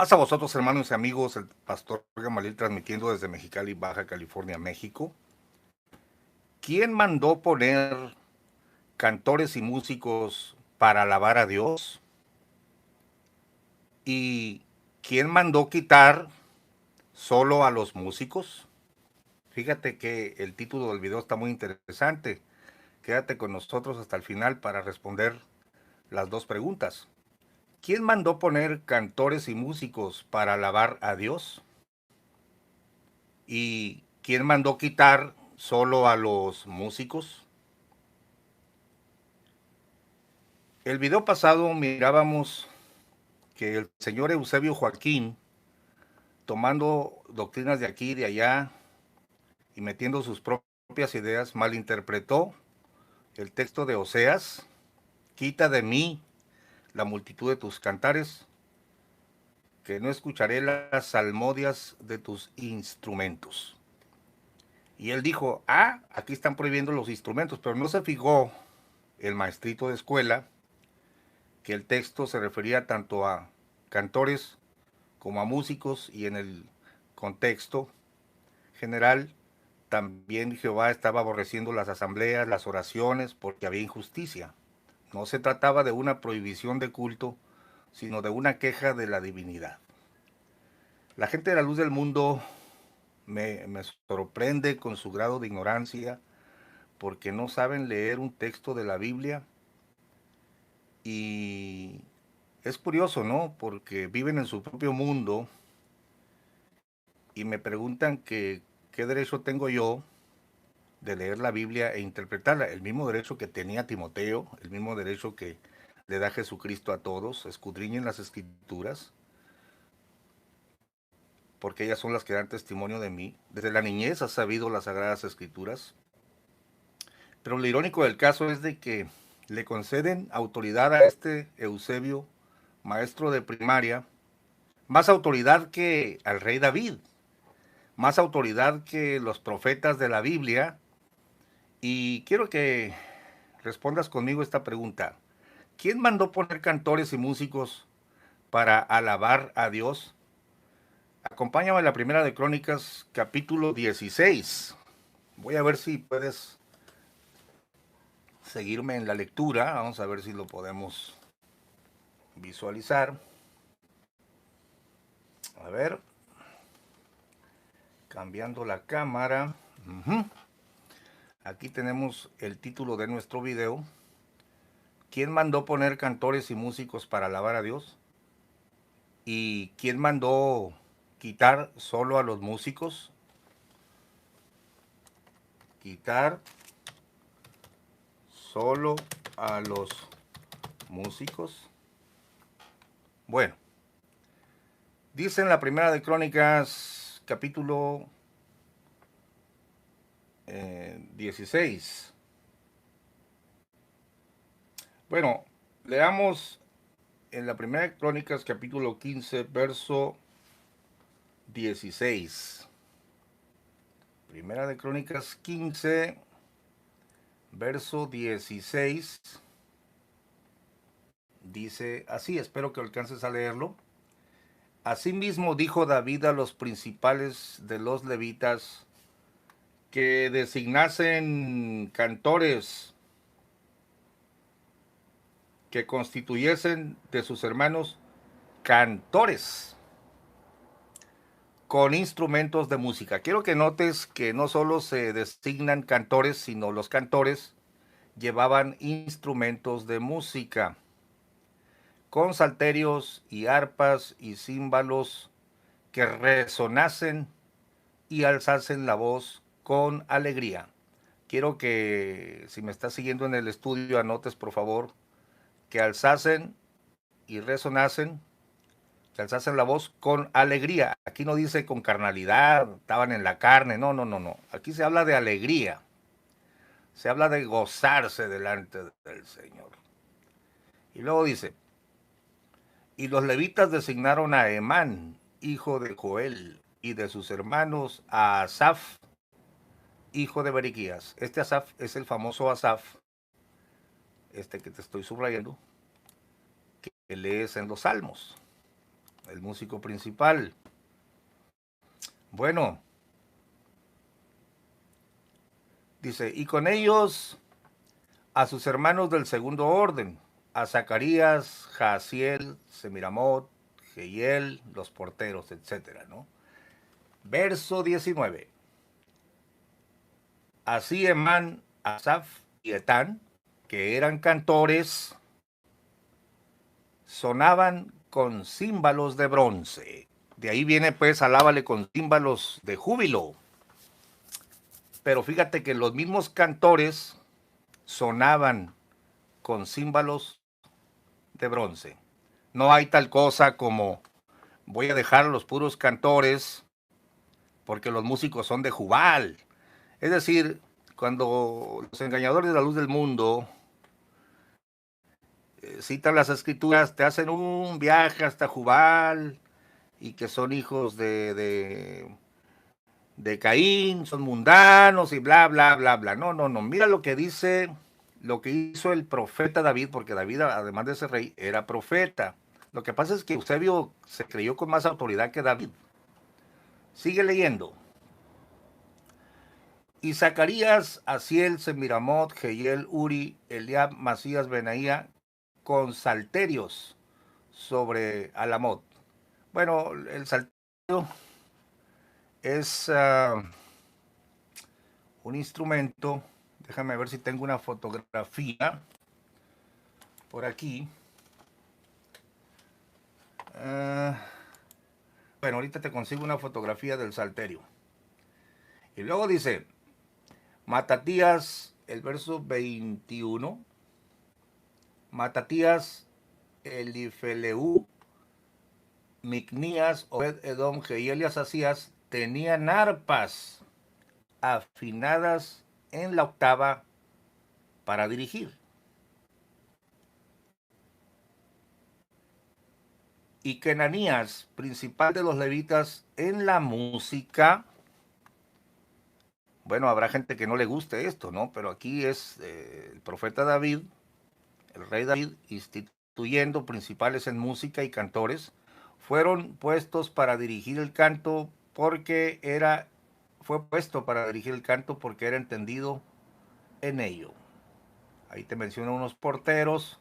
Pasa a vosotros, hermanos y amigos, el pastor Gamaliel transmitiendo desde Mexicali, Baja California, México. ¿Quién mandó poner cantores y músicos para alabar a Dios? ¿Y quién mandó quitar solo a los músicos? Fíjate que el título del video está muy interesante. Quédate con nosotros hasta el final para responder las dos preguntas. ¿Quién mandó poner cantores y músicos para alabar a Dios? ¿Y quién mandó quitar solo a los músicos? El video pasado mirábamos que el señor Eusebio Joaquín, tomando doctrinas de aquí y de allá y metiendo sus propias ideas, malinterpretó el texto de Oseas: quita de mí la multitud de tus cantares, que no escucharé las salmodias de tus instrumentos. Y él dijo, aquí están prohibiendo los instrumentos, pero no se fijó el maestrito de escuela que el texto se refería tanto a cantores como a músicos, y en el contexto general también Jehová estaba aborreciendo las asambleas, las oraciones, porque había injusticia. No se trataba de una prohibición de culto, sino de una queja de la divinidad. La gente de la luz del mundo me sorprende con su grado de ignorancia, porque no saben leer un texto de la Biblia. Y es curioso, ¿no? Porque viven en su propio mundo y me preguntan que qué derecho tengo yo de leer la Biblia e interpretarla. El mismo derecho que tenía Timoteo, el mismo derecho que le da Jesucristo a todos. Escudriñen las escrituras, porque ellas son las que dan testimonio de mí. Desde la niñez has sabido las sagradas escrituras. Pero lo irónico del caso es de que le conceden autoridad a este Eusebio, maestro de primaria, más autoridad que al rey David, más autoridad que los profetas de la Biblia. Y quiero que respondas conmigo esta pregunta. ¿Quién mandó poner cantores y músicos para alabar a Dios? Acompáñame a la primera de Crónicas, capítulo 16. Voy a ver si puedes seguirme en la lectura. Vamos a ver si lo podemos visualizar. A ver, cambiando la cámara. Aquí tenemos el título de nuestro video. ¿Quién mandó poner cantores y músicos para alabar a Dios? ¿Y quién mandó quitar solo a los músicos? Quitar solo a los músicos. Bueno, dice en la primera de Crónicas, capítulo 16. Bueno, leamos en la primera de Crónicas, capítulo 15, verso 16. Primera de Crónicas 15, verso 16. Dice así, espero que alcances a leerlo. Asimismo dijo David a los principales de los levitas que designasen cantores que constituyesen de sus hermanos cantores con instrumentos de música. Quiero que notes que no solo se designan cantores, sino los cantores llevaban instrumentos de música, con salterios y arpas y címbalos que resonasen y alzasen la voz con alegría. Quiero que, si me estás siguiendo en el estudio, anotes por favor que alzasen y resonasen, que alzasen la voz con alegría. Aquí no dice con carnalidad, estaban en la carne, no, no, no, no. Aquí se habla de alegría, se habla de gozarse delante del Señor. Y luego dice, y los levitas designaron a Emán, hijo de Joel, y de sus hermanos a Asaf, hijo de Beriquías. Este Asaf es el famoso Asaf, este que te estoy subrayando, que lees en los Salmos. el músico principal. Bueno, dice, y con ellos a sus hermanos del segundo orden, a Zacarías, Jaasiel, Semiramot, Jehiel, los porteros, etcétera, ¿no? Verso 19. Así Emán, Asaf y Etán, que eran cantores, sonaban con címbalos de bronce. De ahí viene pues, alábale con címbalos de júbilo. Pero fíjate que los mismos cantores sonaban con címbalos de bronce. No hay tal cosa como voy a dejar a los puros cantores porque los músicos son de Jubal. Es decir, cuando los engañadores de la luz del mundo citan las escrituras, te hacen un viaje hasta Jubal y que son hijos de Caín, son mundanos y bla, bla, bla, bla. No, no, no. Mira lo que dice, lo que hizo el profeta David, porque David, además de ser rey, era profeta. Lo que pasa es que Eusebio se creyó con más autoridad que David. Sigue leyendo. Y Zacarías, Asiel, Semiramot, Jehiel, Uri, Eliab, Masías, Benaía, con salterios sobre Alamot. Bueno, el salterio es un instrumento. Déjame ver si tengo una fotografía por aquí. Bueno, ahorita te consigo una fotografía del salterio. Y luego dice, Matatías, el verso 21, Matatías, Elifeleu, Micnías, Obed Edom, Jehiel y Asasías tenían arpas afinadas en la octava para dirigir. Y Kenanías, principal de los levitas en la música. Bueno, habrá gente que no le guste esto, ¿no? Pero aquí es el profeta David, el rey David, instituyendo principales en música y cantores, fueron puestos para dirigir el canto porque fue puesto para dirigir el canto porque era entendido en ello. Ahí te menciona unos porteros,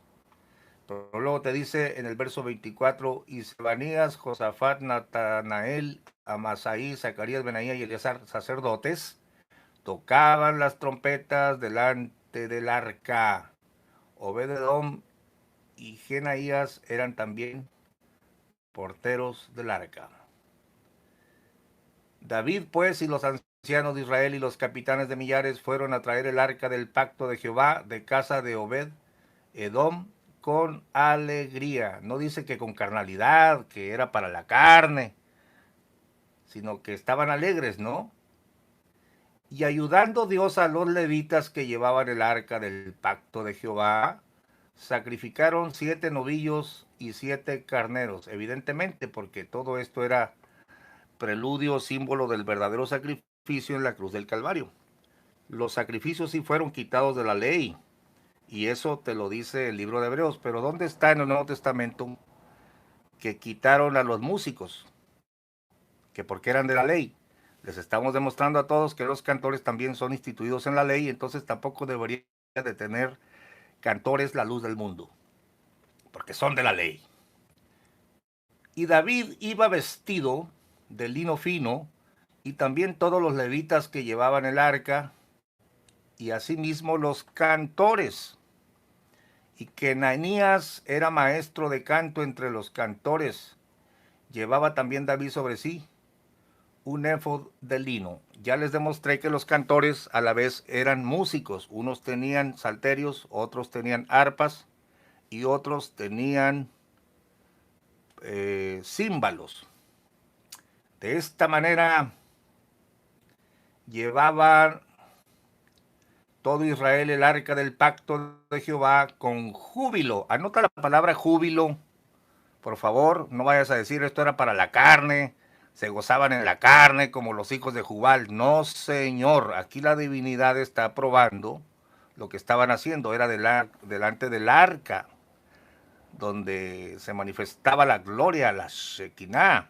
pero luego te dice en el verso 24, y Sebanías, Josafat, Natanael, Amasaí, Zacarías, Benaía y Eleazar, sacerdotes, tocaban las trompetas delante del arca. Obed-edom y Genaías eran también porteros del arca. David, pues, y los ancianos de Israel y los capitanes de millares fueron a traer el arca del pacto de Jehová de casa de Obed-edom con alegría. No dice que con carnalidad, que era para la carne, sino que estaban alegres, ¿no? Y ayudando Dios a los levitas que llevaban el arca del pacto de Jehová, sacrificaron 7 novillos y 7 carneros, evidentemente porque todo esto era preludio, símbolo del verdadero sacrificio en la cruz del Calvario. Los sacrificios sí fueron quitados de la ley, y eso te lo dice el libro de Hebreos, pero ¿dónde está en el Nuevo Testamento que quitaron a los músicos? Que porque eran de la ley. Les estamos demostrando a todos que los cantores también son instituidos en la ley, entonces tampoco debería de tener cantores la luz del mundo, porque son de la ley. Y David iba vestido de lino fino, y también todos los levitas que llevaban el arca, y asimismo los cantores. Y Kenanías era maestro de canto entre los cantores. Llevaba también David sobre sí un éfod de lino. Ya les demostré que los cantores a la vez eran músicos. Unos tenían salterios, otros tenían arpas y otros tenían címbalos. De esta manera llevaban todo Israel el arca del pacto de Jehová con júbilo. Anota la palabra júbilo, por favor. No vayas a decir esto era para la carne, se gozaban en la carne como los hijos de Jubal. No, señor. Aquí la divinidad está probando lo que estaban haciendo. Era delante del arca. donde se manifestaba la gloria, la Shekinah.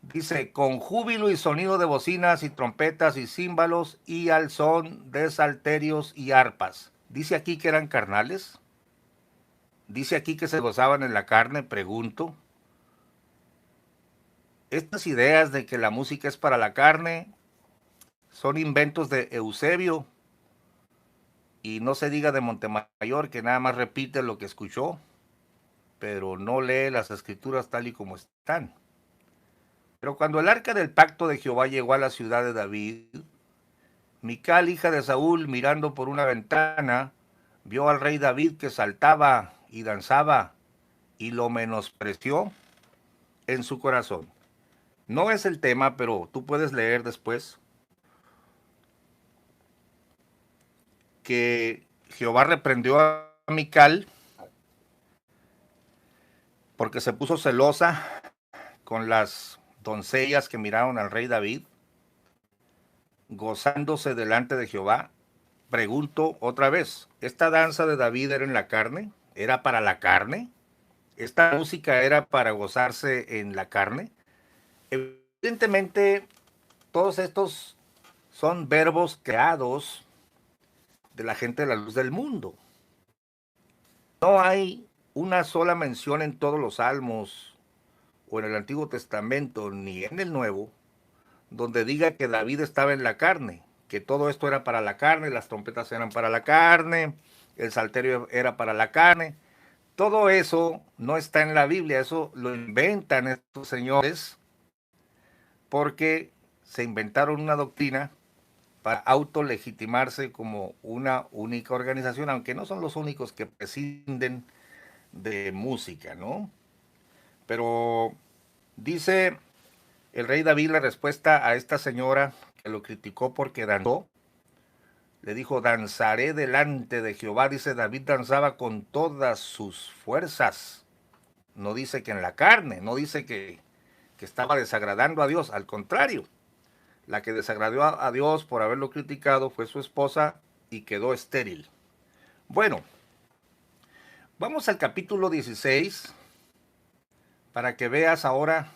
Dice, con júbilo y sonido de bocinas y trompetas y címbalos y al son de salterios y arpas. Dice aquí que eran carnales. Dice aquí que se gozaban en la carne, pregunto. Estas ideas de que la música es para la carne son inventos de Eusebio, y no se diga de Montemayor, que nada más repite lo que escuchó, pero no lee las escrituras tal y como están. Pero cuando el arca del pacto de Jehová llegó a la ciudad de David, Mical, hija de Saúl, mirando por una ventana, vio al rey David que saltaba y danzaba y lo menospreció en su corazón. No es el tema, pero tú puedes leer después que Jehová reprendió a Mical porque se puso celosa con las doncellas que miraron al rey David, gozándose delante de Jehová. Pregunto otra vez, ¿esta danza de David era en la carne? ¿Era para la carne? ¿Esta música era para gozarse en la carne? Evidentemente, todos estos son verbos creados de la gente de la luz del mundo. No hay una sola mención en todos los salmos o en el Antiguo Testamento ni en el Nuevo donde diga que David estaba en la carne, que todo esto era para la carne, las trompetas eran para la carne, el salterio era para la carne. Todo eso no está en la Biblia, eso lo inventan estos señores porque se inventaron una doctrina para autolegitimarse como una única organización, aunque no son los únicos que prescinden de música, ¿no? Pero dice el rey David la respuesta a esta señora que lo criticó porque danzó. Le dijo, danzaré delante de Jehová. Dice, David danzaba con todas sus fuerzas. No dice que en la carne, no dice que estaba desagradando a Dios. Al contrario, la que desagradó a Dios por haberlo criticado fue su esposa y quedó estéril. Bueno, vamos al capítulo 16 para que veas ahora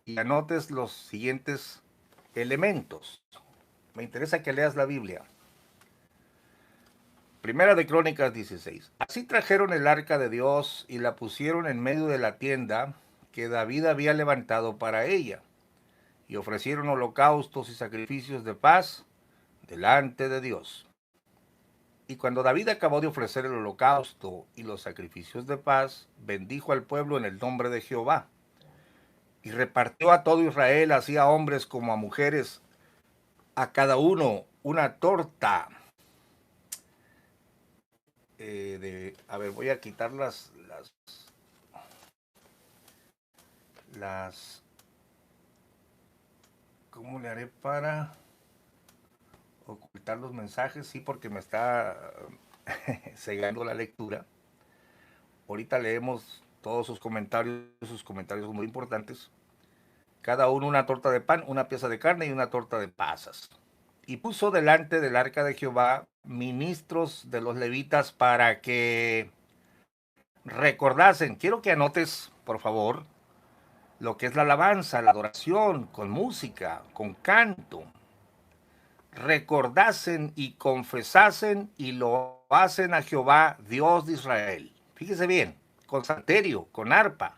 y anotes los siguientes elementos. Me interesa que leas la Biblia. Primera de Crónicas 16. Así trajeron el arca de Dios y la pusieron en medio de la tienda que David había levantado para ella, y ofrecieron holocaustos y sacrificios de paz delante de Dios. Y cuando David acabó de ofrecer el holocausto y los sacrificios de paz, bendijo al pueblo en el nombre de Jehová. Y repartió a todo Israel, así a hombres como a mujeres, a cada uno una torta. A ver, voy a quitar ¿cómo le haré para ocultar los mensajes? Sí, porque me está cegando la lectura. Ahorita leemos todos sus comentarios son muy importantes. Cada uno una torta de pan, una pieza de carne y una torta de pasas. Y puso delante del arca de Jehová ministros de los levitas para que recordasen. Quiero que anotes, por favor, lo que es la alabanza, la adoración, con música, con canto. Recordasen y confesasen y lo hacen a Jehová, Dios de Israel. Fíjese bien, con salterio, con arpa,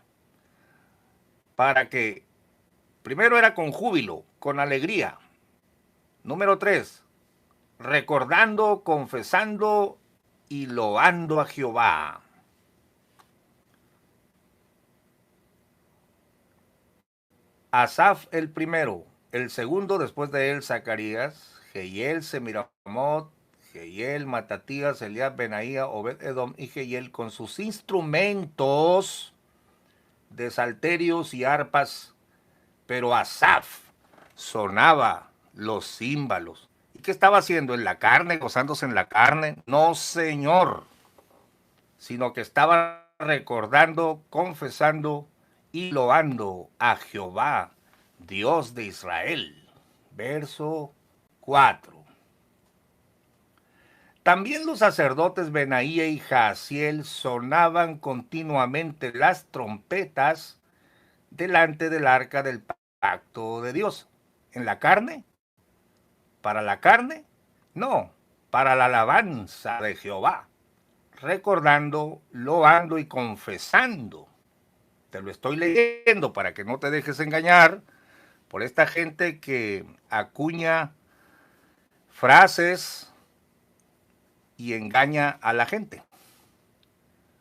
para que primero era con júbilo, con alegría. Número 3, recordando, confesando y loando a Jehová. Asaf el primero, el segundo después de él Zacarías, Jehiel, Semiramot, Jehiel, Matatías, Eliab, Benaía, Obed Edom y Jehiel con sus instrumentos de salterios y arpas, pero Asaf sonaba los címbalos. ¿Y qué estaba haciendo? ¿En la carne? ¿Gozándose en la carne? No, señor, sino que estaba recordando, confesando y loando a Jehová, Dios de Israel. Verso 4. También los sacerdotes Benaía y Jaasiel sonaban continuamente las trompetas delante del arca del pacto de Dios. ¿En la carne? ¿Para la carne? No, para la alabanza de Jehová, recordando, loando y confesando. Te lo estoy leyendo para que no te dejes engañar por esta gente que acuña frases y engaña a la gente.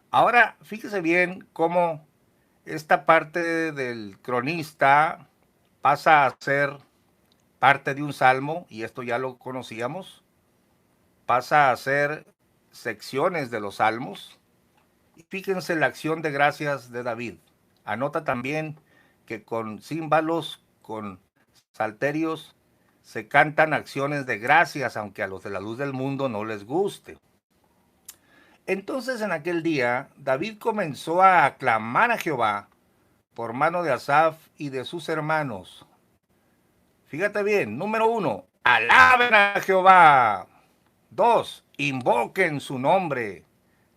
Ahora, fíjese bien cómo esta parte del cronista pasa a ser parte de un salmo, y esto ya lo conocíamos, pasa a ser secciones de los salmos. Y fíjense la acción de gracias de David. Anota también que con címbalos, con salterios, se cantan acciones de gracias, aunque a los de la luz del mundo no les guste. Entonces en aquel día, David comenzó a aclamar a Jehová por mano de Asaf y de sus hermanos. Fíjate bien, número 1, alaben a Jehová. 2, invoquen su nombre.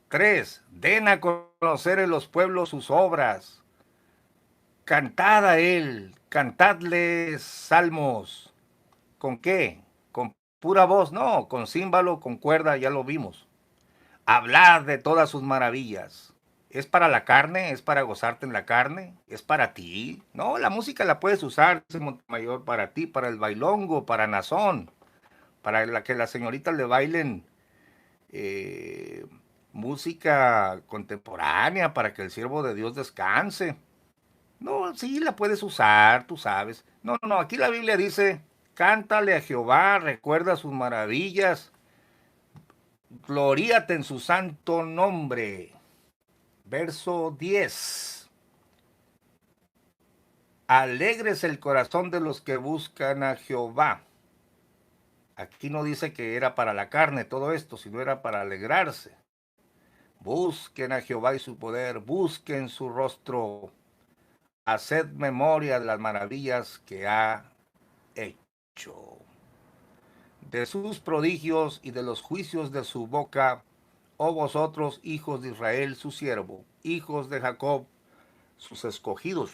3, den a conocer en los pueblos sus obras. Cantad a él, cantadle salmos. ¿Con qué? ¿Con pura voz? No, con címbalo, con cuerda, ya lo vimos. Hablad de todas sus maravillas. ¿Es para la carne? ¿Es para gozarte en la carne? ¿Es para ti? No, la música la puedes usar, Montemayor, para ti, para el bailongo, para Nazón, para que las señoritas le bailen música contemporánea, para que el siervo de Dios descanse. No, sí, la puedes usar, tú sabes. No, no, aquí la Biblia dice, cántale a Jehová, recuerda sus maravillas, gloríate en su santo nombre. Verso 10. Alegres el corazón de los que buscan a Jehová. Aquí no dice que era para la carne todo esto, sino era para alegrarse. Busquen a Jehová y su poder, busquen su rostro. Haced memoria de las maravillas que ha hecho. De sus prodigios y de los juicios de su boca, oh vosotros, hijos de Israel, su siervo, hijos de Jacob, sus escogidos.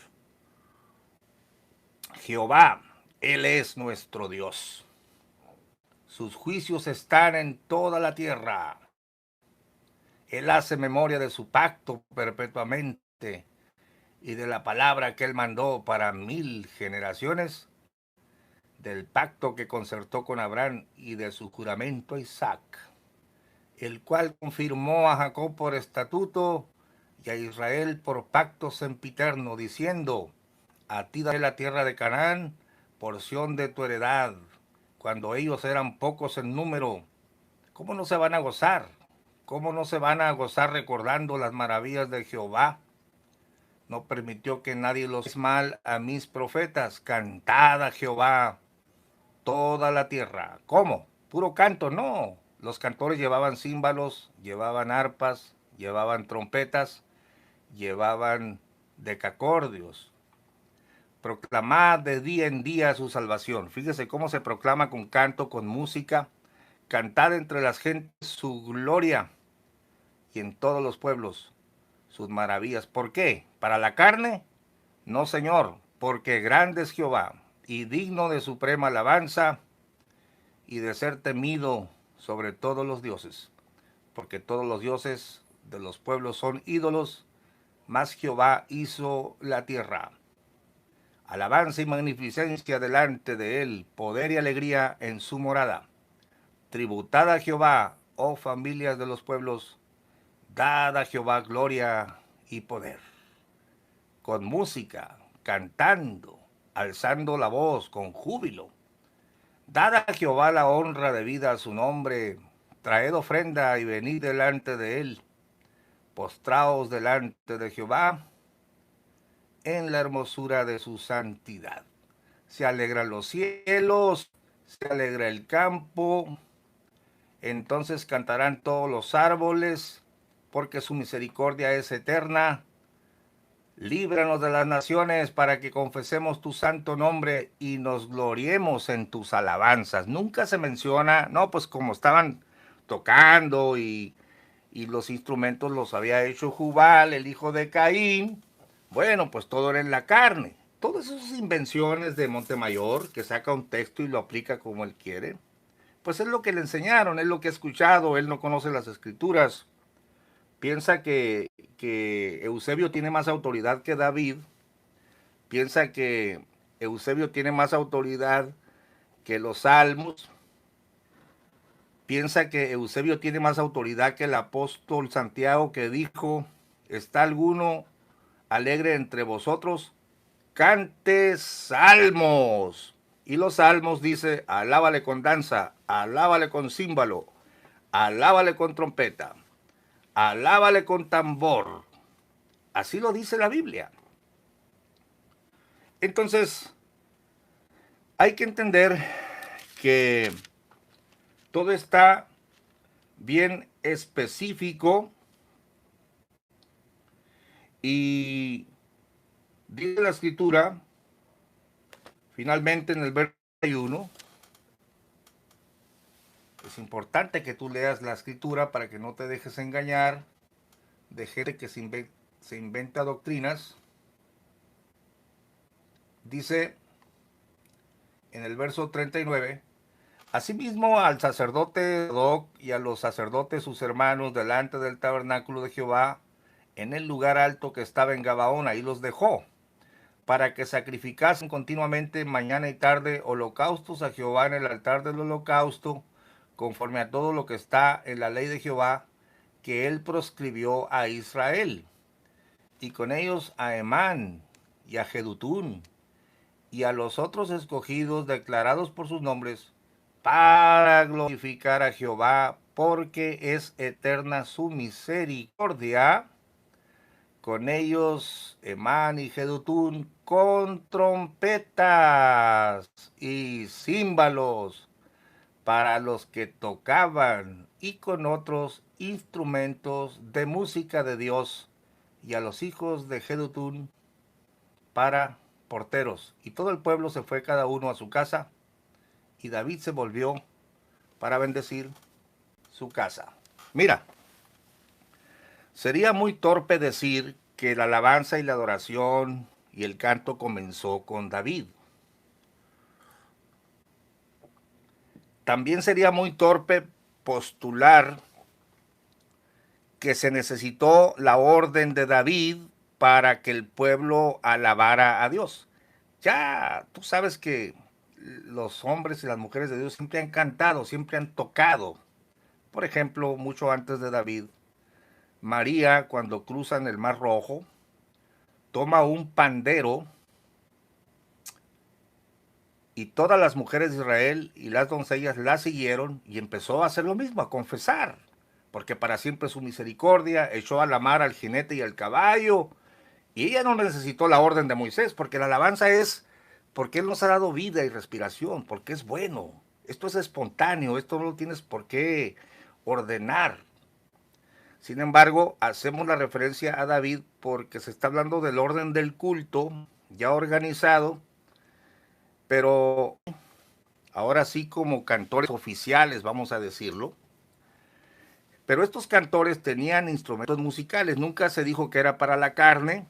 Jehová, Él es nuestro Dios. Sus juicios están en toda la tierra. Él hace memoria de su pacto perpetuamente y de la palabra que Él mandó para 1000 generaciones, del pacto que concertó con Abraham y de su juramento a Isaac, el cual confirmó a Jacob por estatuto y a Israel por pacto sempiterno, diciendo, a ti daré la tierra de Canaán, porción de tu heredad, cuando ellos eran pocos en número. ¿Cómo no se van a gozar? ¿Cómo no se van a gozar recordando las maravillas de Jehová? No permitió que nadie los mal a mis profetas. Cantad a Jehová toda la tierra. ¿Cómo? Puro canto, no. Los cantores llevaban címbalos, llevaban arpas, llevaban trompetas, llevaban decacordios. Proclamad de día en día su salvación. Fíjese cómo se proclama con canto, con música. Cantad entre las gentes su gloria y en todos los pueblos sus maravillas. ¿Por qué? ¿Para la carne? No, Señor, porque grande es Jehová y digno de suprema alabanza y de ser temido sobre todos los dioses. Porque todos los dioses de los pueblos son ídolos, mas Jehová hizo la tierra. Alabanza y magnificencia delante de él, poder y alegría en su morada. Tributad a Jehová, oh familias de los pueblos, dad a Jehová gloria y poder. Con música, cantando, alzando la voz con júbilo. Dad a Jehová la honra debida a su nombre, traed ofrenda y venid delante de él. Postraos delante de Jehová en la hermosura de su santidad. Se alegran los cielos, se alegra el campo, entonces cantarán todos los árboles, porque su misericordia es eterna. Líbranos de las naciones para que confesemos tu santo nombre y nos gloriemos en tus alabanzas. Nunca se menciona, no, pues como estaban tocando y los instrumentos los había hecho Jubal, el hijo de Caín. Bueno, pues todo era en la carne. Todas esas invenciones de Montemayor, que saca un texto y lo aplica como él quiere, pues es lo que le enseñaron, es lo que ha escuchado, él no conoce las escrituras. Piensa que Eusebio tiene más autoridad que David, piensa que Eusebio tiene más autoridad que los salmos, piensa que Eusebio tiene más autoridad que el apóstol Santiago que dijo, ¿está alguno alegre entre vosotros? Cante salmos. Y los salmos dice, alábale con danza, alábale con címbalo, alábale con trompeta, alábale con tambor. Así lo dice la Biblia. Entonces, hay que entender que todo está bien específico y dice la escritura, finalmente en el verso 1, es importante que tú leas la escritura para que no te dejes engañar de gente que se inventa doctrinas. Dice en el verso 39, asimismo al sacerdote Doc y a los sacerdotes sus hermanos delante del tabernáculo de Jehová, en el lugar alto que estaba en Gabaón, ahí los dejó, para que sacrificasen continuamente mañana y tarde holocaustos a Jehová en el altar del holocausto, conforme a todo lo que está en la ley de Jehová, que él proscribió a Israel. Y con ellos a Emán y a Jedutún, y a los otros escogidos declarados por sus nombres, para glorificar a Jehová, porque es eterna su misericordia. Con ellos Emán y Jedutún con trompetas y címbalos para los que tocaban, y con otros instrumentos de música de Dios, y a los hijos de Jedutún para porteros. Y todo el pueblo se fue cada uno a su casa, y David se volvió para bendecir su casa. Mira, sería muy torpe decir que la alabanza y la adoración y el canto comenzó con David. También sería muy torpe postular que se necesitó la orden de David para que el pueblo alabara a Dios. Ya tú sabes que los hombres y las mujeres de Dios siempre han cantado, siempre han tocado. Por ejemplo, mucho antes de David, María, cuando cruzan el Mar Rojo, toma un pandero y todas las mujeres de Israel y las doncellas la siguieron y empezó a hacer lo mismo, a confesar, porque para siempre su misericordia, echó a la mar al jinete y al caballo, y ella no necesitó la orden de Moisés, porque la alabanza es porque Él nos ha dado vida y respiración, porque es bueno, esto es espontáneo, esto no lo tienes por qué ordenar. Sin embargo, hacemos la referencia a David porque se está hablando del orden del culto ya organizado, pero ahora sí como cantores oficiales, vamos a decirlo. Pero estos cantores tenían instrumentos musicales, nunca se dijo que era para la carne,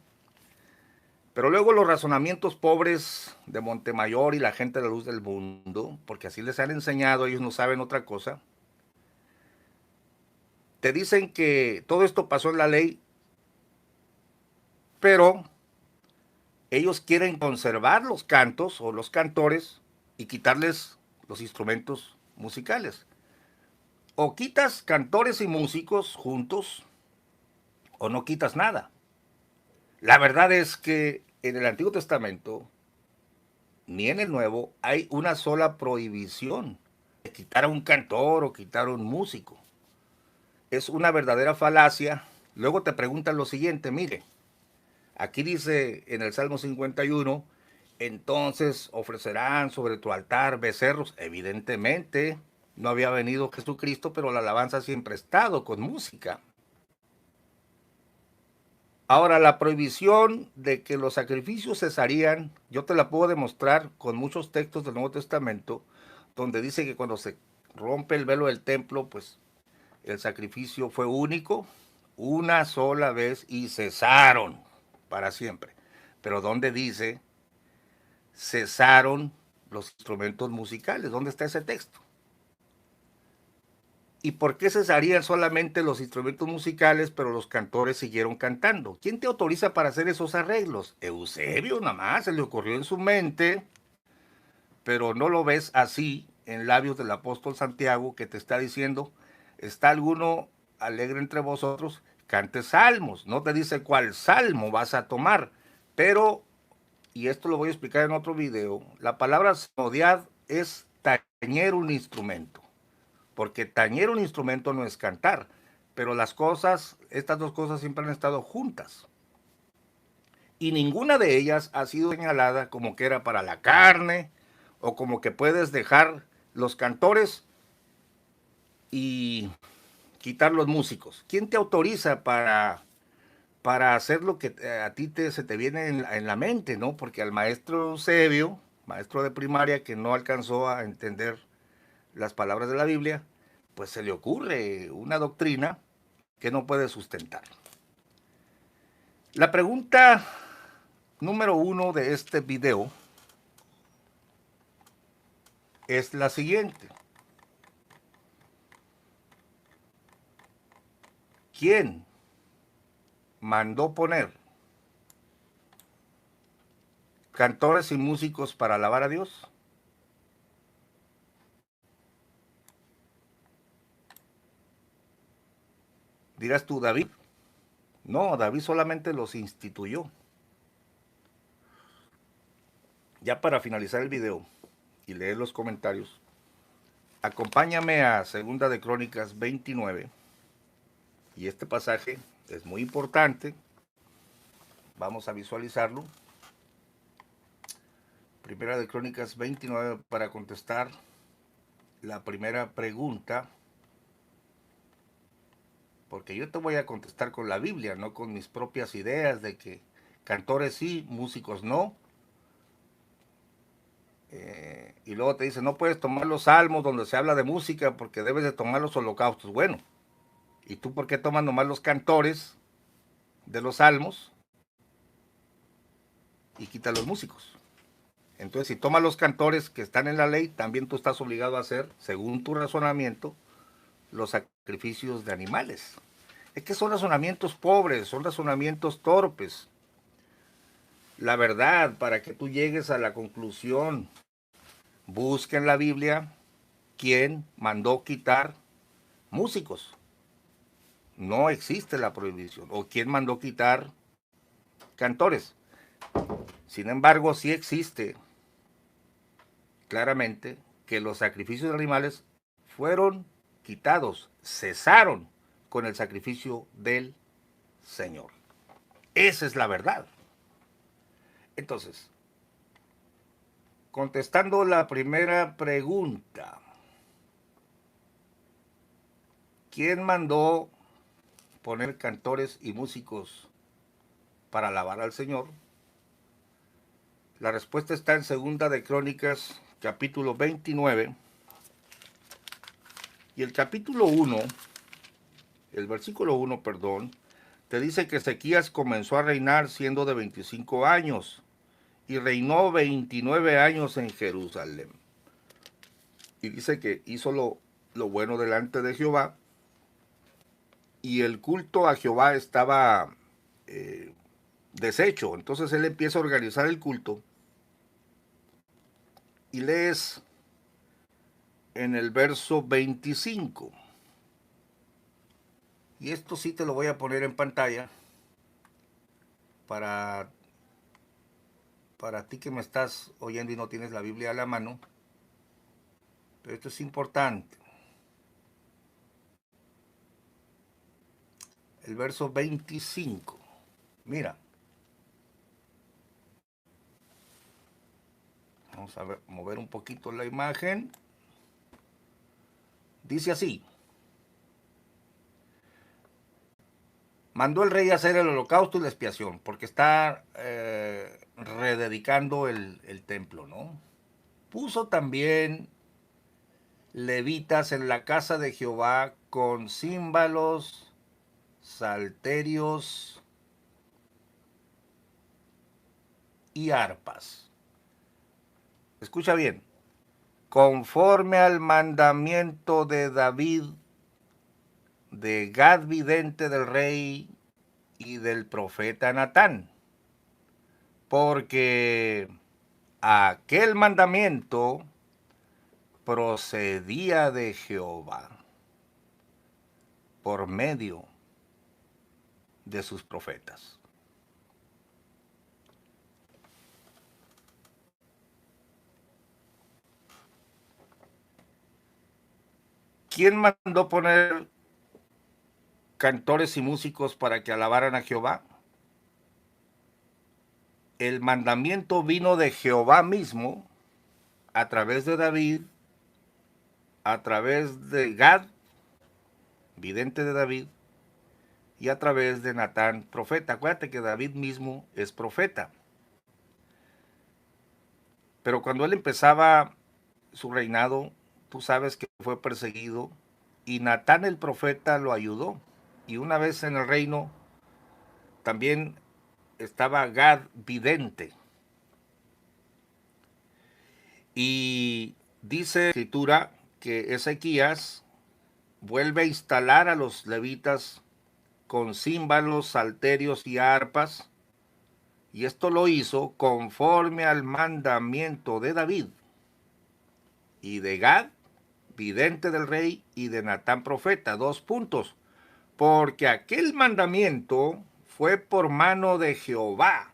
pero luego los razonamientos pobres de Montemayor y la gente de la luz del mundo, porque así les han enseñado, ellos no saben otra cosa, te dicen que todo esto pasó en la ley, pero ellos quieren conservar los cantos o los cantores y quitarles los instrumentos musicales. O quitas cantores y músicos juntos, o no quitas nada. La verdad es que en el Antiguo Testamento, ni en el Nuevo, hay una sola prohibición de quitar a un cantor o quitar a un músico. Es una verdadera falacia. Luego te preguntan lo siguiente, mire, aquí dice en el Salmo 51, entonces ofrecerán sobre tu altar becerros. Evidentemente, no había venido Jesucristo, pero la alabanza siempre ha estado con música. Ahora, la prohibición de que los sacrificios cesarían, yo te la puedo demostrar con muchos textos del Nuevo Testamento, donde dice que cuando se rompe el velo del templo, pues El sacrificio fue único, una sola vez y cesaron para siempre. Pero ¿dónde dice cesaron los instrumentos musicales? ¿Dónde está ese texto? ¿Y por qué cesarían solamente los instrumentos musicales, pero los cantores siguieron cantando? ¿Quién te autoriza para hacer esos arreglos? Eusebio, nada más, se le ocurrió en su mente, pero no lo ves así en labios del apóstol Santiago, que te está diciendo, ¿está alguno alegre entre vosotros? Cante salmos. No te dice cuál salmo vas a tomar, pero, y esto lo voy a explicar en otro video, la palabra salmodiar es tañer un instrumento, porque tañer un instrumento no es cantar, pero las cosas, estas dos cosas siempre han estado juntas. Y ninguna de ellas ha sido señalada como que era para la carne o como que puedes dejar los cantores y quitar los músicos. ¿Quién te autoriza para hacer lo que a ti se te viene en la mente, ¿no? Porque al maestro Eusebio, maestro de primaria que no alcanzó a entender las palabras de la Biblia, pues se le ocurre una doctrina que no puede sustentar. La pregunta número 1 de este video es la siguiente. ¿Quién mandó poner cantores y músicos para alabar a Dios? Dirás tú, David. No, David solamente los instituyó. Ya para finalizar el video y leer los comentarios, acompáñame a Segunda de Crónicas 29. Y este pasaje es muy importante. Vamos a visualizarlo. Primera de Crónicas 29 para contestar la primera pregunta. Porque yo te voy a contestar con la Biblia, no con mis propias ideas de que cantores sí, músicos no. Y luego te dice, no puedes tomar los salmos donde se habla de música porque debes de tomar los holocaustos. Bueno, ¿y tú por qué tomas nomás los cantores de los salmos y quitas los músicos? Entonces, si tomas los cantores que están en la ley, también tú estás obligado a hacer, según tu razonamiento, los sacrificios de animales. Es que son razonamientos pobres, son razonamientos torpes. La verdad, para que tú llegues a la conclusión, busca en la Biblia quién mandó quitar músicos. No existe la prohibición. O quién mandó quitar cantores. Sin embargo, sí existe claramente que los sacrificios de animales fueron quitados, cesaron con el sacrificio del Señor. Esa es la verdad. Entonces, contestando la primera pregunta, ¿quién mandó poner cantores y músicos para alabar al Señor? La respuesta está en Segunda de Crónicas, capítulo 29. Y el capítulo 1, el versículo 1, perdón, te dice que Ezequías comenzó a reinar siendo de 25 años y reinó 29 años en Jerusalén. Y dice que hizo lo bueno delante de Jehová, y el culto a Jehová estaba deshecho. Entonces él empieza a organizar el culto y lees en el verso 25. Y esto sí te lo voy a poner en pantalla para ti que me estás oyendo y no tienes la Biblia a la mano. Pero esto es importante. El verso 25. Mira. Vamos a ver, mover un poquito la imagen. Dice así. Mandó el rey a hacer el holocausto y la expiación, porque está rededicando el templo, ¿no? Puso también levitas en la casa de Jehová con címbalos, salterios y arpas. Escucha bien. Conforme al mandamiento de David, de Gad vidente del rey y del profeta Natán. Porque aquel mandamiento procedía de Jehová por medio de sus profetas. ¿Quién mandó poner cantores y músicos para que alabaran a Jehová? El mandamiento vino de Jehová mismo a través de David, a través de Gad, vidente de David, y a través de Natán, profeta. Acuérdate que David mismo es profeta. Pero cuando él empezaba su reinado, tú sabes que fue perseguido y Natán el profeta lo ayudó. Y una vez en el reino también estaba Gad vidente. Y dice la escritura que Ezequías vuelve a instalar a los levitas con címbalos, salterios y arpas, y esto lo hizo conforme al mandamiento de David y de Gad, vidente del rey, y de Natán profeta. 2 puntos. Porque aquel mandamiento fue por mano de Jehová,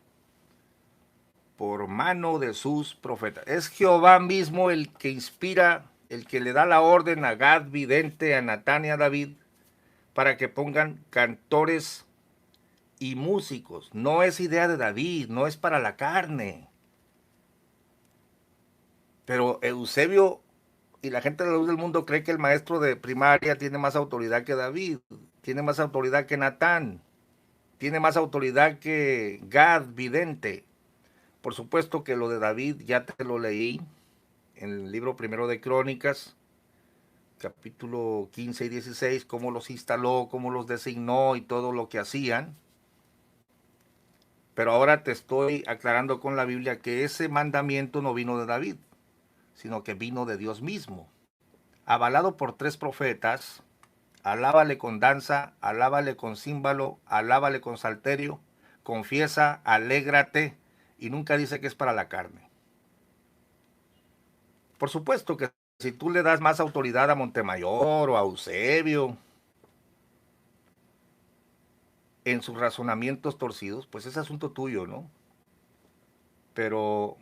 por mano de sus profetas. Es Jehová mismo el que inspira, el que le da la orden a Gad, vidente, a Natán y a David, para que pongan cantores y músicos. No es idea de David, no es para la carne. Pero Eusebio y la gente de la luz del mundo cree que el maestro de primaria tiene más autoridad que David, tiene más autoridad que Natán, tiene más autoridad que Gad, vidente. Por supuesto que lo de David ya te lo leí en el libro primero de Crónicas, capítulo 15 y 16, cómo los instaló, cómo los designó y todo lo que hacían. Pero ahora te estoy aclarando con la Biblia que ese mandamiento no vino de David, sino que vino de Dios mismo. Avalado por 3 profetas, alábale con danza, alábale con címbalo, alábale con salterio, confiesa, alégrate, y nunca dice que es para la carne. Por supuesto que si tú le das más autoridad a Montemayor o a Eusebio en sus razonamientos torcidos, pues es asunto tuyo, ¿no? Pero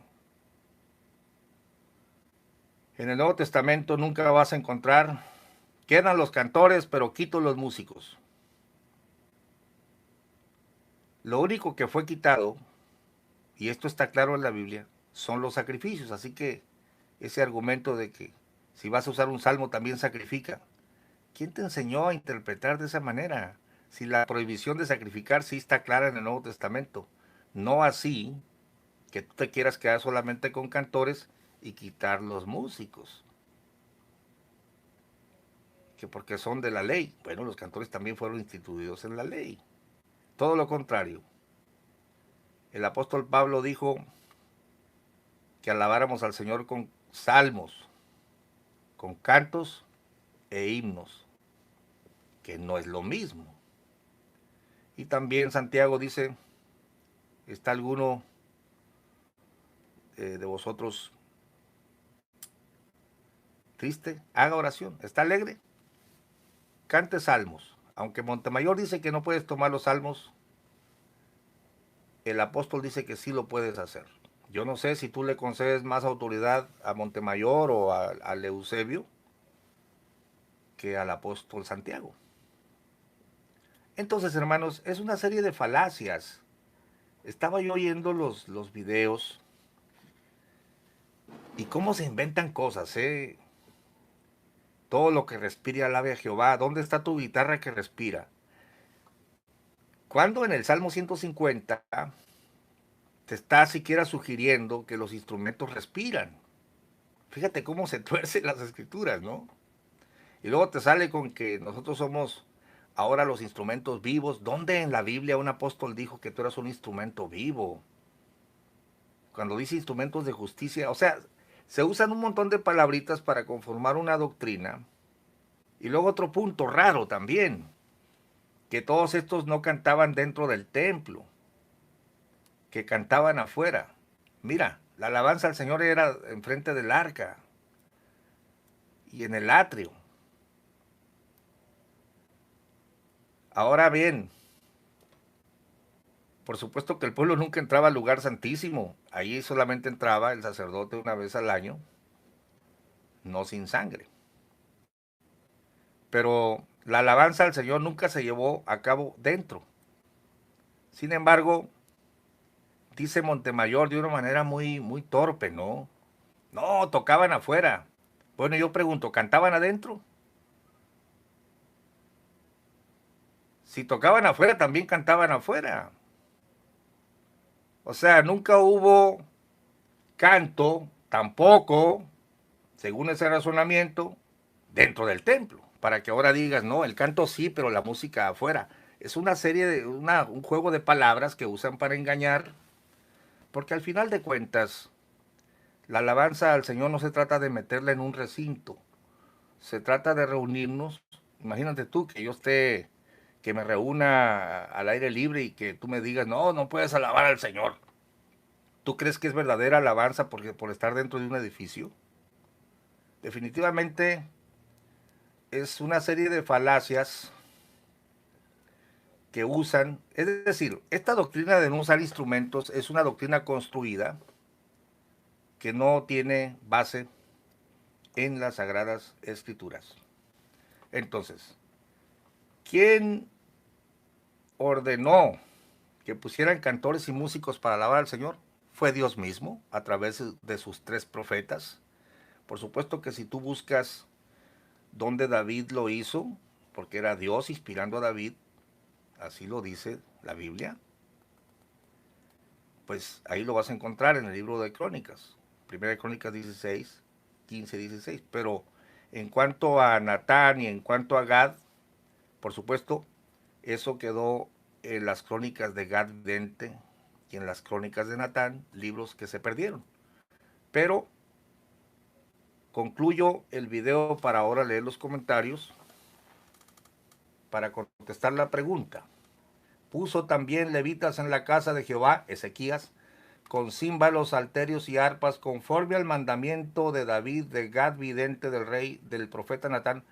en el Nuevo Testamento nunca vas a encontrar, quedan los cantores, pero quito los músicos. Lo único que fue quitado, y esto está claro en la Biblia, son los sacrificios. Así que ese argumento de que si vas a usar un salmo también sacrifica, ¿quién te enseñó a interpretar de esa manera? Si la prohibición de sacrificar sí está clara en el Nuevo Testamento, no así que tú te quieras quedar solamente con cantores y quitar los músicos, que porque son de la ley. Bueno, los cantores también fueron instituidos en la ley. Todo lo contrario. El apóstol Pablo dijo que alabáramos al Señor con salmos, con cantos e himnos, que no es lo mismo. Y también Santiago dice, ¿está alguno de vosotros triste? Haga oración. ¿Está alegre? Cante salmos. Aunque Montemayor dice que no puedes tomar los salmos, el apóstol dice que sí lo puedes hacer. Yo no sé si tú le concedes más autoridad a Montemayor o al Eusebio que al apóstol Santiago. Entonces, hermanos, es una serie de falacias. Estaba yo oyendo los videos y cómo se inventan cosas, ¿eh? Todo lo que respire alabe a Jehová. ¿Dónde está tu guitarra que respira? Cuando en el Salmo 150 te está siquiera sugiriendo que los instrumentos respiran. Fíjate cómo se tuercen las escrituras, ¿no? Y luego te sale con que nosotros somos ahora los instrumentos vivos. ¿Dónde en la Biblia un apóstol dijo que tú eras un instrumento vivo? Cuando dice instrumentos de justicia, o sea, se usan un montón de palabritas para conformar una doctrina. Y luego otro punto raro también, que todos estos no cantaban dentro del templo, que cantaban afuera. Mira, la alabanza al Señor era enfrente del arca y en el atrio. Ahora bien, por supuesto que el pueblo nunca entraba al lugar santísimo. Allí solamente entraba el sacerdote una vez al año, no sin sangre. Pero la alabanza al Señor nunca se llevó a cabo dentro. Sin embargo, dice Montemayor de una manera muy torpe, ¿no? No, tocaban afuera. Bueno, yo pregunto, ¿cantaban adentro? Si tocaban afuera, también cantaban afuera. O sea, nunca hubo canto, tampoco, según ese razonamiento, dentro del templo. Para que ahora digas, no, el canto sí, pero la música afuera. Es una serie de, un juego de palabras que usan para engañar, porque al final de cuentas, la alabanza al Señor no se trata de meterla en un recinto, se trata de reunirnos. Imagínate tú que yo esté, que me reúna al aire libre y que tú me digas, no, no puedes alabar al Señor. ¿Tú crees que es verdadera alabanza porque, por estar dentro de un edificio? Definitivamente es una serie de falacias que usan. Es decir, esta doctrina de no usar instrumentos es una doctrina construida que no tiene base en las Sagradas Escrituras. Entonces, ¿quién ordenó que pusieran cantores y músicos para alabar al Señor? Fue Dios mismo, a través de sus tres profetas. Por supuesto que si tú buscas dónde David lo hizo, porque era Dios inspirando a David, así lo dice la Biblia, pues ahí lo vas a encontrar en el libro de Crónicas, Primera de Crónicas 16, 15, 16. Pero en cuanto a Natán y en cuanto a Gad, por supuesto, eso quedó en las crónicas de Gad vidente y en las crónicas de Natán, libros que se perdieron. Pero concluyo el video para ahora leer los comentarios para contestar la pregunta. Puso también levitas en la casa de Jehová, Ezequías, con címbalos, salterios y arpas, conforme al mandamiento de David, de Gad vidente, del rey, del profeta Natán,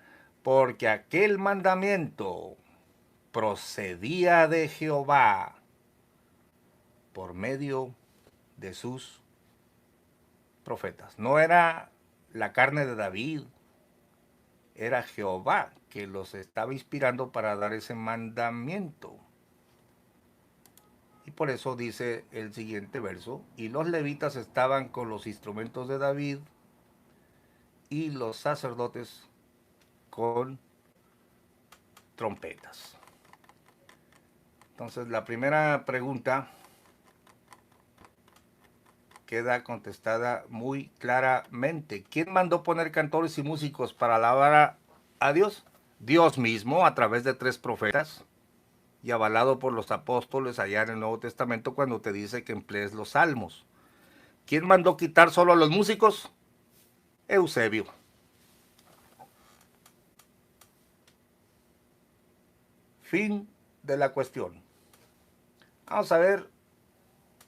porque aquel mandamiento procedía de Jehová por medio de sus profetas. No era la carne de David, era Jehová que los estaba inspirando para dar ese mandamiento. Y por eso dice el siguiente verso, y los levitas estaban con los instrumentos de David y los sacerdotes con trompetas. Entonces la primera pregunta queda contestada muy claramente. ¿Quién mandó poner cantores y músicos para alabar a Dios? Dios mismo, a través de tres profetas y avalado por los apóstoles allá en el Nuevo Testamento cuando te dice que emplees los salmos. ¿Quién mandó quitar solo a los músicos? Eusebio. Fin de la cuestión. Vamos a ver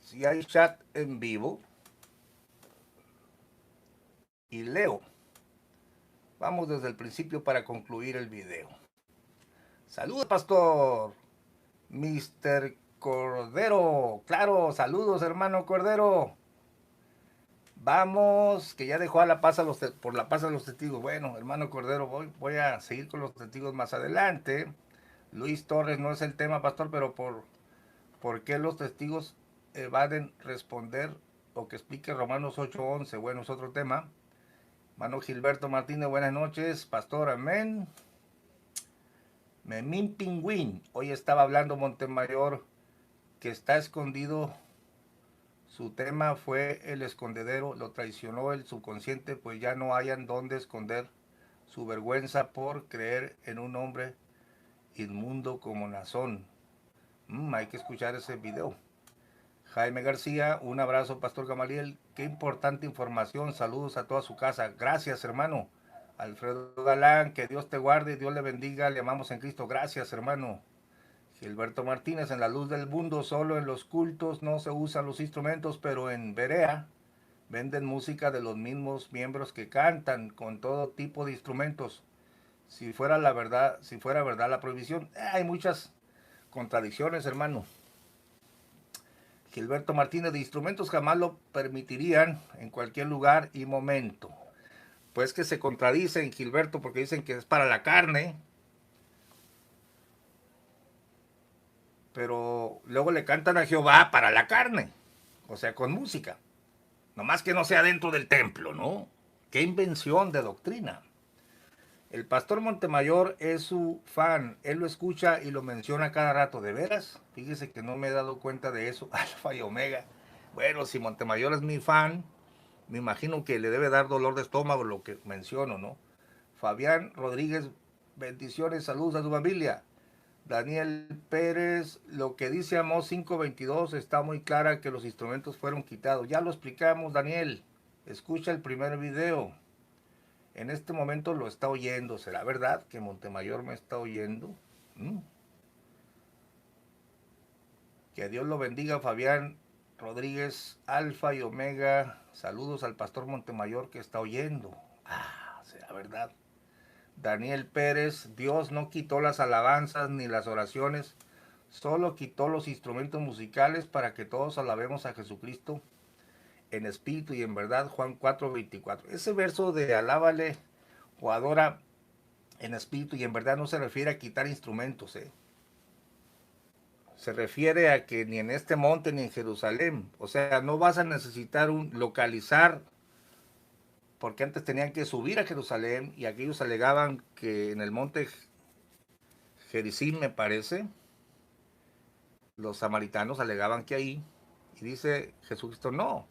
si hay chat en vivo. Y leo. Vamos desde el principio para concluir el video. Saludos, pastor. Mr. Cordero. Claro, saludos, hermano Cordero. Vamos, que ya dejó a la paz por la paz a los testigos. Bueno, hermano Cordero, voy a seguir con los testigos más adelante. Luis Torres, no es el tema, pastor, pero ¿por qué los testigos evaden responder o que explique Romanos 8:11? Bueno, es otro tema. Hermano Gilberto Martínez, buenas noches, pastor, amén. Memín Pingüín, hoy estaba hablando Montemayor que está escondido. Su tema fue el escondedero, lo traicionó el subconsciente, pues ya no hayan dónde esconder su vergüenza por creer en un hombre inmundo como Nazón. Hay que escuchar ese video. Jaime García, un abrazo, Pastor Gamaliel. Qué importante información. Saludos a toda su casa. Gracias, hermano. Alfredo Galán, que Dios te guarde, Dios le bendiga. Le amamos en Cristo. Gracias, hermano. Gilberto Martínez, en la luz del mundo, solo en los cultos no se usan los instrumentos, pero en Berea venden música de los mismos miembros que cantan con todo tipo de instrumentos. Si fuera verdad la prohibición, hay muchas contradicciones, hermano. Gilberto Martínez, de instrumentos jamás lo permitirían en cualquier lugar y momento. Pues que se contradicen, Gilberto, porque dicen que es para la carne, pero luego le cantan a Jehová para la carne, o sea, con música. Nomás que no sea dentro del templo, ¿no? Qué invención de doctrina. El pastor Montemayor es su fan, él lo escucha y lo menciona cada rato. ¿De veras? Fíjese que no me he dado cuenta de eso. Alfa y Omega. Bueno, si Montemayor es mi fan, me imagino que le debe dar dolor de estómago lo que menciono, ¿no? Fabián Rodríguez, bendiciones, saludos a su familia. Daniel Pérez, lo que dice Amós 5:22 está muy clara que los instrumentos fueron quitados. Ya lo explicamos, Daniel. Escucha el primer video. En este momento lo está oyendo. ¿Será verdad que Montemayor me está oyendo? Que Dios lo bendiga, Fabián Rodríguez, Alfa y Omega. Saludos al pastor Montemayor que está oyendo. ¿Será verdad? Daniel Pérez, Dios no quitó las alabanzas ni las oraciones, solo quitó los instrumentos musicales para que todos alabemos a Jesucristo en espíritu y en verdad. Juan 4:24. Ese verso de alábale o adora en espíritu y en verdad no se refiere a quitar instrumentos, Se refiere a que ni en este monte ni en Jerusalén, o sea, no vas a necesitar localizar, porque antes tenían que subir a Jerusalén y aquellos alegaban que en el monte Gerizim, me parece, los samaritanos alegaban que ahí, y dice Jesucristo, no,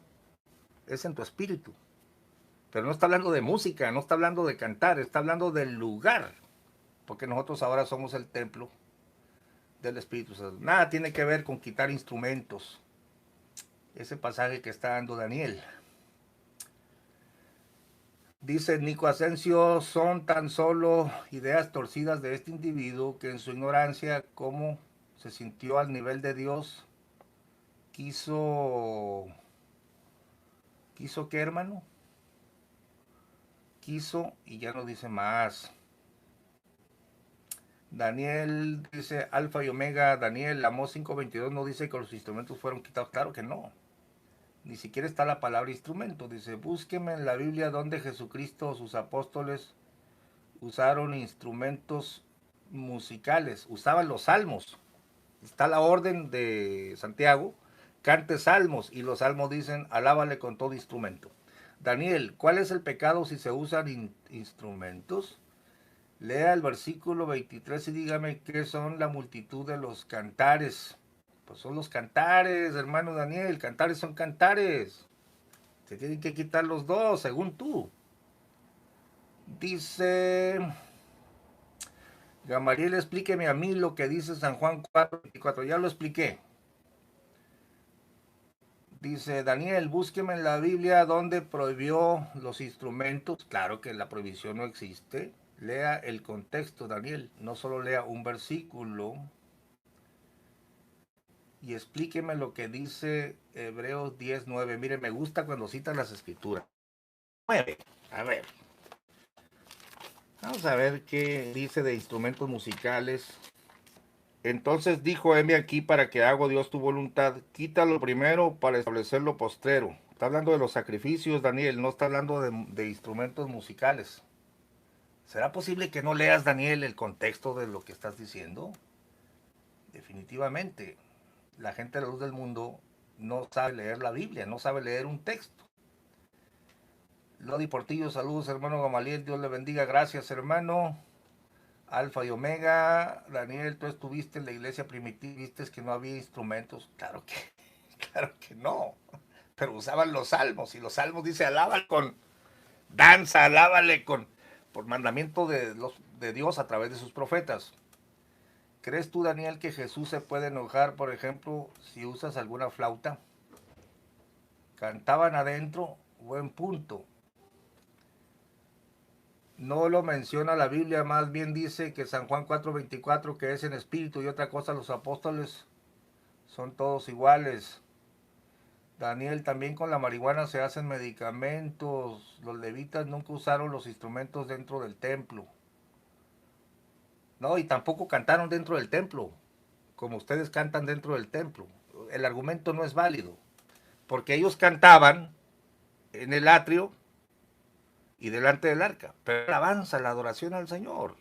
es en tu espíritu. Pero no está hablando de música, no está hablando de cantar, está hablando del lugar, porque nosotros ahora somos el templo del Espíritu Santo. Nada tiene que ver con quitar instrumentos. Ese pasaje que está dando Daniel. Dice Nico Asensio, son tan solo ideas torcidas de este individuo que en su ignorancia, como se sintió al nivel de Dios, quiso qué, hermano, quiso y ya no dice más. Daniel dice Alfa y Omega. Daniel, Amós 5:22 no dice que los instrumentos fueron quitados. Claro que no, ni siquiera está la palabra instrumento. Dice, búsqueme en la Biblia donde Jesucristo o sus apóstoles usaron instrumentos musicales, usaban los salmos. Está la orden de Santiago, cante salmos, y los salmos dicen, alábale con todo instrumento. Daniel, ¿cuál es el pecado si se usan instrumentos? Lea el versículo 23 y dígame qué son la multitud de los cantares. Pues son los cantares, hermano Daniel, cantares son cantares. Se tienen que quitar los dos, según tú. Dice Gamaliel, explíqueme a mí lo que dice San Juan 4:24. Ya lo expliqué. Dice Daniel, búsqueme en la Biblia donde prohibió los instrumentos. Claro que la prohibición no existe. Lea el contexto, Daniel. No solo lea un versículo. Y explíqueme lo que dice Hebreos 10:9. Mire, me gusta cuando citan las escrituras. 9. A ver. Vamos a ver qué dice de instrumentos musicales. Entonces dijo, heme aquí para que haga Dios tu voluntad. Quítalo primero para establecer lo postrero. Está hablando de los sacrificios, Daniel, no está hablando de instrumentos musicales. ¿Será posible que no leas, Daniel, el contexto de lo que estás diciendo? Definitivamente, la gente de la luz del mundo no sabe leer la Biblia, no sabe leer un texto. Lodi Portillo, saludos, hermano Gamaliel, Dios le bendiga, gracias, hermano. Alfa y Omega, Daniel, tú estuviste en la iglesia primitiva, viste que no había instrumentos. Claro que no, pero usaban los salmos, y los salmos dice, alábale con danza, alábale con... por mandamiento de Dios a través de sus profetas. ¿Crees tú, Daniel, que Jesús se puede enojar, por ejemplo, si usas alguna flauta? Cantaban adentro, buen punto. No lo menciona la Biblia, más bien dice que San Juan 4:24, que es en espíritu, y otra cosa, los apóstoles son todos iguales. Daniel, también con la marihuana se hacen medicamentos. Los levitas nunca usaron los instrumentos dentro del templo. No, y tampoco cantaron dentro del templo, como ustedes cantan dentro del templo. El argumento no es válido, porque ellos cantaban en el atrio y delante del arca, pero la alabanza, la adoración al Señor.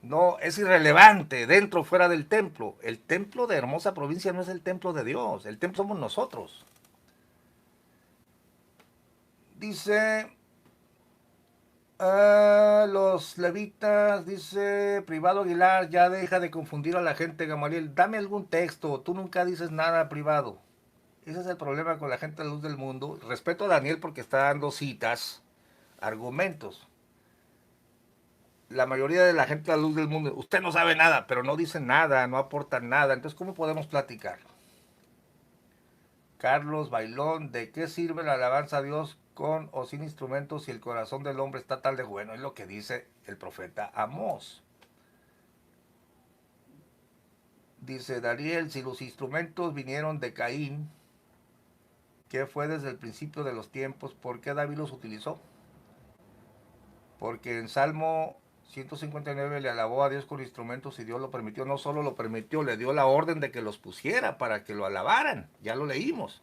No, es irrelevante, dentro o fuera del templo. El templo de Hermosa Provincia no es el templo de Dios, el templo somos nosotros. Dice, los levitas, dice Privado Aguilar, ya deja de confundir a la gente, Gamaliel. Dame algún texto, tú nunca dices nada privado. Ese es el problema con la gente a la luz del mundo. Respeto a Daniel porque está dando citas, argumentos. La mayoría de la gente a la luz del mundo, usted no sabe nada, pero no dicen nada, no aportan nada. Entonces, ¿cómo podemos platicar? Carlos Bailón, ¿de qué sirve la alabanza a Dios con o sin instrumentos si el corazón del hombre está tal de bueno? Es lo que dice el profeta Amós. Dice Daniel, si los instrumentos vinieron de Caín, ¿qué fue desde el principio de los tiempos? ¿Por qué David los utilizó? Porque en Salmo 159 le alabó a Dios con instrumentos y Dios lo permitió. No solo lo permitió, le dio la orden de que los pusiera para que lo alabaran. Ya lo leímos.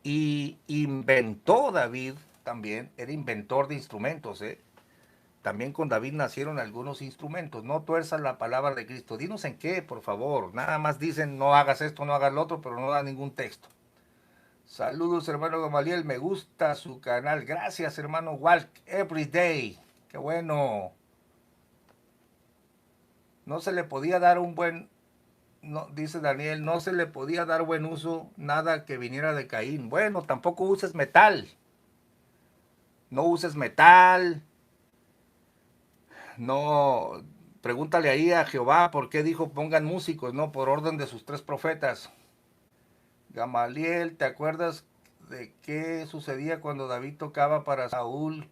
Y inventó David también, era inventor de instrumentos, ¿eh? También con David nacieron algunos instrumentos. No tuerzas la palabra de Cristo. Dinos en qué, por favor. Nada más dicen no hagas esto, no hagas lo otro, pero no da ningún texto. Saludos, hermano Gamaliel. Me gusta su canal. Gracias, hermano Walk Everyday. Qué bueno. No se le podía dar un buen, no, dice Daniel, no se le podía dar buen uso nada que viniera de Caín. Bueno, tampoco uses metal. No uses metal. No, pregúntale ahí a Jehová por qué dijo pongan músicos, no, por orden de sus tres profetas. Gamaliel, ¿te acuerdas de qué sucedía cuando David tocaba para Saúl?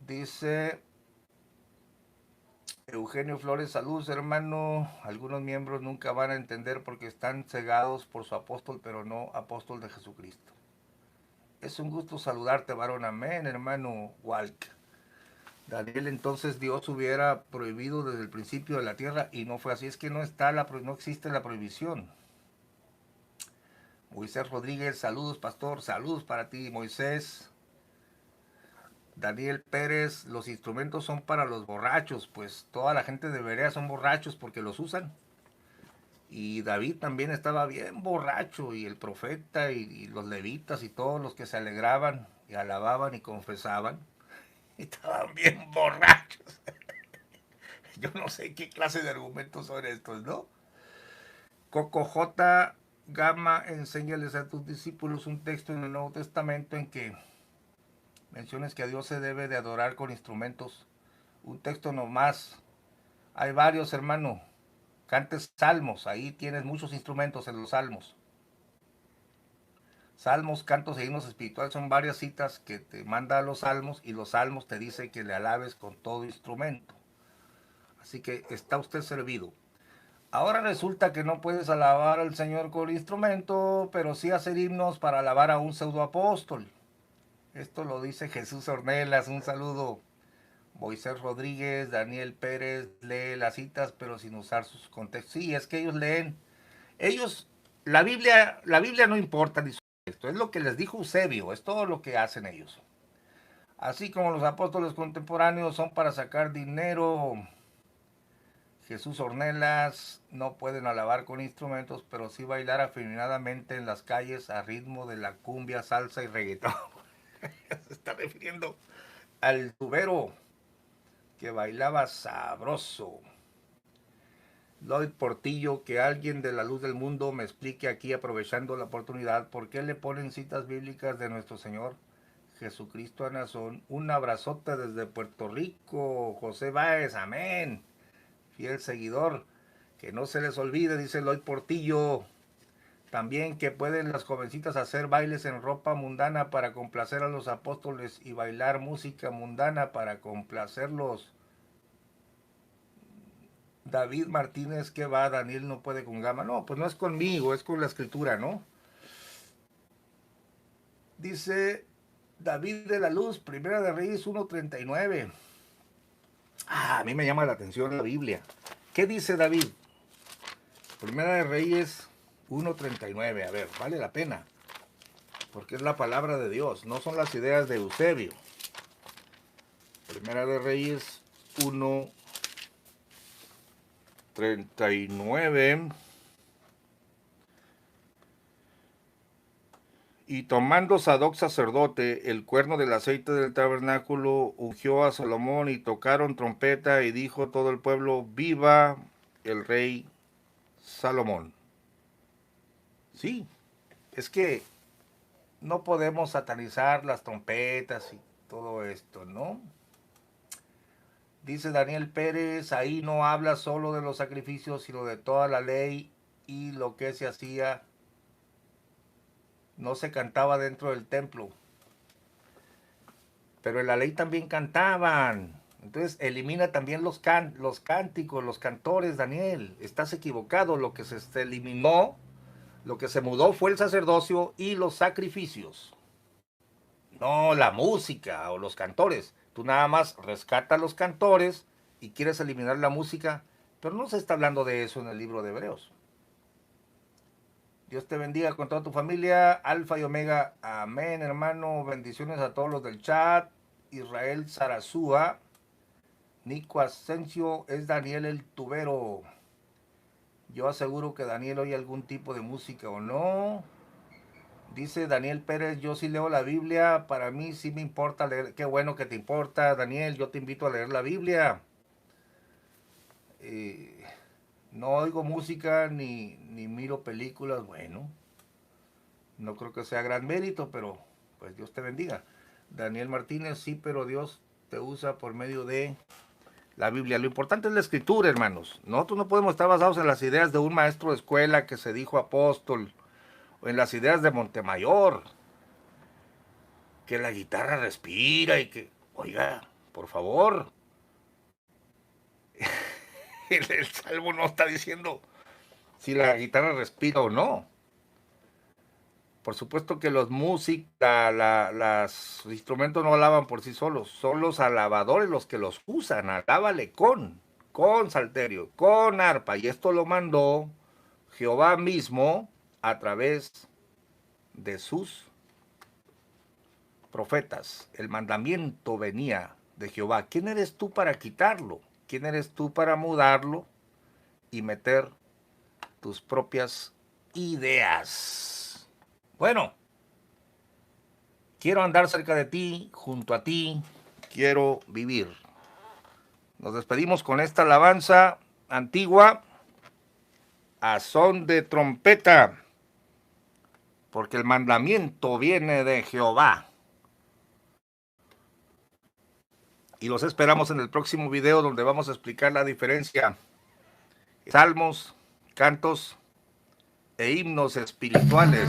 Dice Eugenio Flores, saludos hermano. Algunos miembros nunca van a entender porque están cegados por su apóstol, pero no apóstol de Jesucristo. Es un gusto saludarte, varón. Amén, hermano Walk. Daniel, entonces Dios hubiera prohibido desde el principio de la tierra y no fue así. Es que no existe la prohibición. Moisés Rodríguez, saludos pastor, saludos para ti Moisés. Daniel Pérez, los instrumentos son para los borrachos, pues toda la gente de Berea son borrachos porque los usan. Y David también estaba bien borracho, y el profeta y los levitas y todos los que se alegraban y alababan y confesaban, estaban bien borrachos. Yo no sé qué clase de argumentos son estos, ¿no? Coco J. Gama, enséñales a tus discípulos un texto en el Nuevo Testamento en que menciones que a Dios se debe de adorar con instrumentos. Un texto nomás. Hay varios, hermano. Cantes salmos, ahí tienes muchos instrumentos en los salmos. Salmos, cantos e himnos espirituales son varias citas que te manda a los salmos y los salmos te dicen que le alabes con todo instrumento. Así que está usted servido. Ahora resulta que no puedes alabar al Señor con instrumento, pero sí hacer himnos para alabar a un pseudoapóstol. Esto lo dice Jesús Ornelas, un saludo. Moisés Rodríguez, Daniel Pérez, lee las citas pero sin usar sus contextos. Sí, es que ellos leen. Ellos, la Biblia no importa ni su texto, es lo que les dijo Eusebio, es todo lo que hacen ellos. Así como los apóstoles contemporáneos son para sacar dinero. Jesús Ornelas, no pueden alabar con instrumentos, pero sí bailar afeminadamente en las calles a ritmo de la cumbia, salsa y reggaetón. Se está refiriendo al tubero que bailaba sabroso. Lloyd Portillo, que alguien de la luz del mundo me explique aquí, aprovechando la oportunidad, por qué le ponen citas bíblicas de nuestro Señor Jesucristo a Nazón. Un abrazote desde Puerto Rico, José Báez, amén. Fiel seguidor, que no se les olvide, dice Lloyd Portillo. También que pueden las jovencitas hacer bailes en ropa mundana para complacer a los apóstoles y bailar música mundana para complacerlos. David Martínez, ¿qué va? Daniel no puede con Gama. No, pues no es conmigo, es con la escritura, ¿no? Dice David de la Luz, Primera de Reyes 1:39. A mí me llama la atención la Biblia. ¿Qué dice David? Primera de Reyes 1:39. A ver, vale la pena. Porque es la palabra de Dios, no son las ideas de Eusebio. Primera de Reyes 1:39. Y tomando Sadoc sacerdote el cuerno del aceite del tabernáculo, ungió a Salomón y tocaron trompeta y dijo todo el pueblo, viva el rey Salomón. Sí, es que no podemos satanizar las trompetas y todo esto, ¿no? Dice Daniel Pérez, ahí no habla solo de los sacrificios, sino de toda la ley y lo que se hacía. No se cantaba dentro del templo, pero en la ley también cantaban. Entonces elimina también los cánticos, los cantores, Daniel. Estás equivocado, lo que se eliminó, lo que se mudó fue el sacerdocio y los sacrificios. No la música o los cantores. Tú nada más rescatas los cantores y quieres eliminar la música, pero no se está hablando de eso en el libro de Hebreos. Dios te bendiga con toda tu familia, Alfa y Omega, amén, hermano. Bendiciones a todos los del chat. Israel Sarazúa, Nico Asensio, es Daniel el tubero. Yo aseguro que Daniel oye algún tipo de música o no. Dice Daniel Pérez, yo sí leo la Biblia, para mí sí me importa leer. Qué bueno que te importa, Daniel, yo te invito a leer la Biblia. No oigo música ni miro películas, bueno, no creo que sea gran mérito, pero pues Dios te bendiga. Daniel Martínez, sí, pero Dios te usa por medio de la Biblia. Lo importante es la escritura, hermanos. Nosotros no podemos estar basados en las ideas de un maestro de escuela que se dijo apóstol, o en las ideas de Montemayor, que la guitarra respira y que, oiga, por favor, el salmo no está diciendo si la guitarra respira o no. Por supuesto que los los instrumentos no alaban por sí solos, son los alabadores los que los usan. Alábale con salterio, con arpa, y esto lo mandó Jehová mismo a través de sus profetas. El mandamiento venía de Jehová. ¿Quién eres tú para quitarlo? ¿Quién eres tú para mudarlo y meter tus propias ideas? Bueno, quiero andar cerca de ti, junto a ti, quiero vivir. Nos despedimos con esta alabanza antigua a son de trompeta, porque el mandamiento viene de Jehová. Y los esperamos en el próximo video donde vamos a explicar la diferencia. Salmos, cantos e himnos espirituales.